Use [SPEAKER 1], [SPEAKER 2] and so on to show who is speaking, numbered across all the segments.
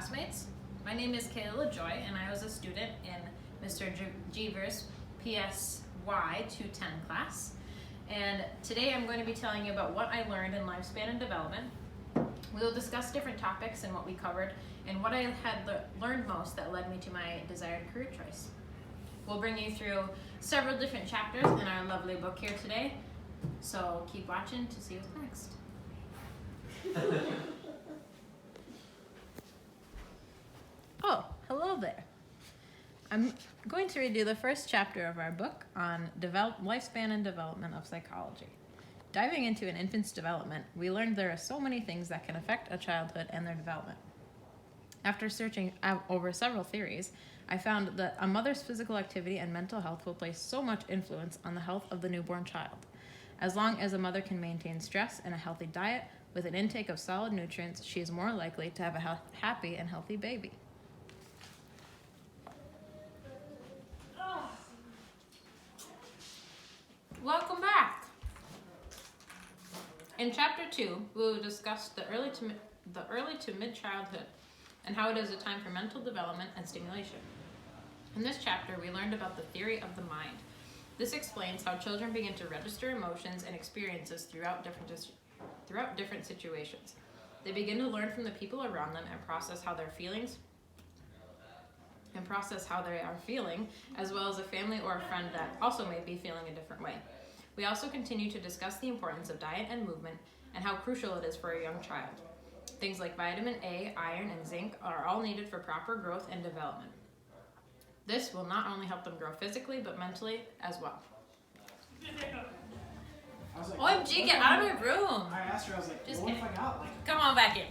[SPEAKER 1] classmates. My name is Kayla PSY, and I was a student in Mr. Jeever's PSY 210 class. And today I'm going to be telling you about what I learned in lifespan and development. We will discuss different topics and what we covered, and what I had learned most that led me to my desired career choice. We'll bring you through several different chapters in our lovely book here today, so keep watching to see what's next. Oh, hello there. I'm going to read you the first chapter of our book on lifespan and development of psychology. Diving into an infant's development, we learned there are so many things that can affect a childhood and their development. After searching over several theories, I found that a mother's physical activity and mental health will place so much influence on the health of the newborn child. As long as a mother can maintain stress and a healthy diet with an intake of solid nutrients, she is more likely to have a happy and healthy baby. Welcome back. In Chapter 2, we will discuss the early to mid-childhood and how it is a time for mental development and stimulation. In this chapter, we learned about the theory of the mind. This explains how children begin to register emotions and experiences throughout different situations. They begin to learn from the people around them and process how they are feeling, as well as a family or a friend that also may be feeling a different way. We also continue to discuss the importance of diet and movement and how crucial it is for a young child. Things like vitamin A, iron, and zinc are all needed for proper growth and development. This will not only help them grow physically, but mentally as well. OMG, get out of my room!
[SPEAKER 2] I asked her, I was like,
[SPEAKER 1] just
[SPEAKER 2] what if I got
[SPEAKER 1] Come on back in.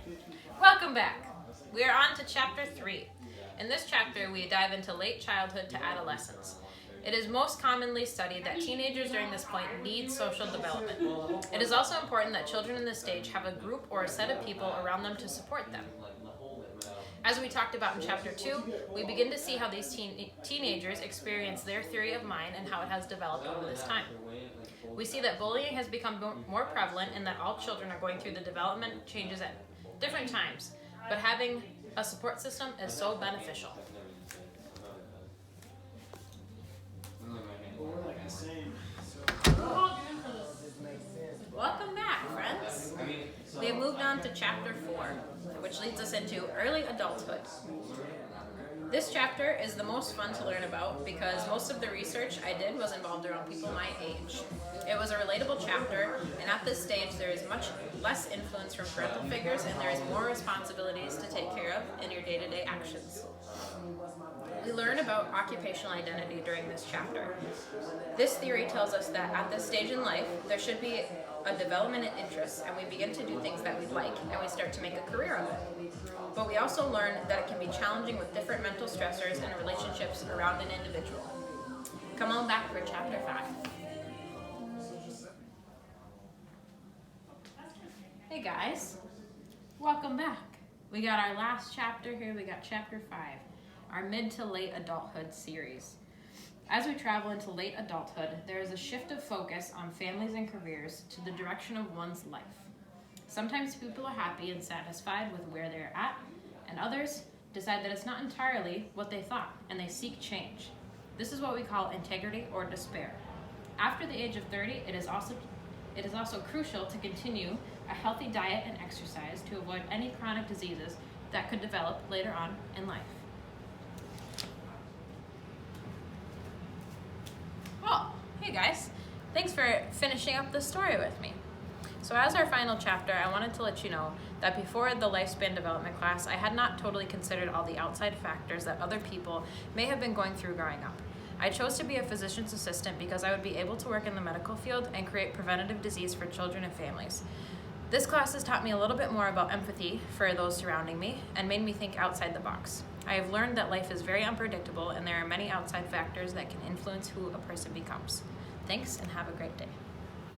[SPEAKER 1] Welcome back. We are on to Chapter 3. In this chapter, we dive into late childhood to adolescence. It is most commonly studied that teenagers during this point need social development. It is also important that children in this stage have a group or a set of people around them to support them. As we talked about in Chapter 2, we begin to see how these teenagers experience their theory of mind and how it has developed over this time. We see that bullying has become more prevalent and that all children are going through the development changes at different times, but having a support system is so beneficial. Welcome back, friends. We have moved on to Chapter 4, which leads us into early adulthood. This chapter is the most fun to learn about because most of the research I did was involved around people my age. It was a relatable chapter, and at this stage there is much less influence from parental figures and there is more responsibilities to take care of in your day-to-day actions. We learn about occupational identity during this chapter. This theory tells us that at this stage in life, there should be a development in interests, and we begin to do things that we like, and we start to make a career of it. But we also learn that it can be challenging with different mental stressors and relationships around an individual. Come on back for Chapter 5. Hey guys, welcome back. We got our last chapter here, we got Chapter 5. Our mid to late adulthood series. As we travel into late adulthood, there is a shift of focus on families and careers to the direction of one's life. Sometimes people are happy and satisfied with where they're at, and others decide that it's not entirely what they thought, and they seek change. This is what we call integrity or despair. After the age of 30, it is also crucial to continue a healthy diet and exercise to avoid any chronic diseases that could develop later on in life. Hey guys, thanks for finishing up the story with me. So as our final chapter, I wanted to let you know that before the lifespan development class, I had not totally considered all the outside factors that other people may have been going through growing up. I chose to be a physician's assistant because I would be able to work in the medical field and create preventative disease for children and families. This class has taught me a little bit more about empathy for those surrounding me and made me think outside the box. I have learned that life is very unpredictable and there are many outside factors that can influence who a person becomes. Thanks and have a great day.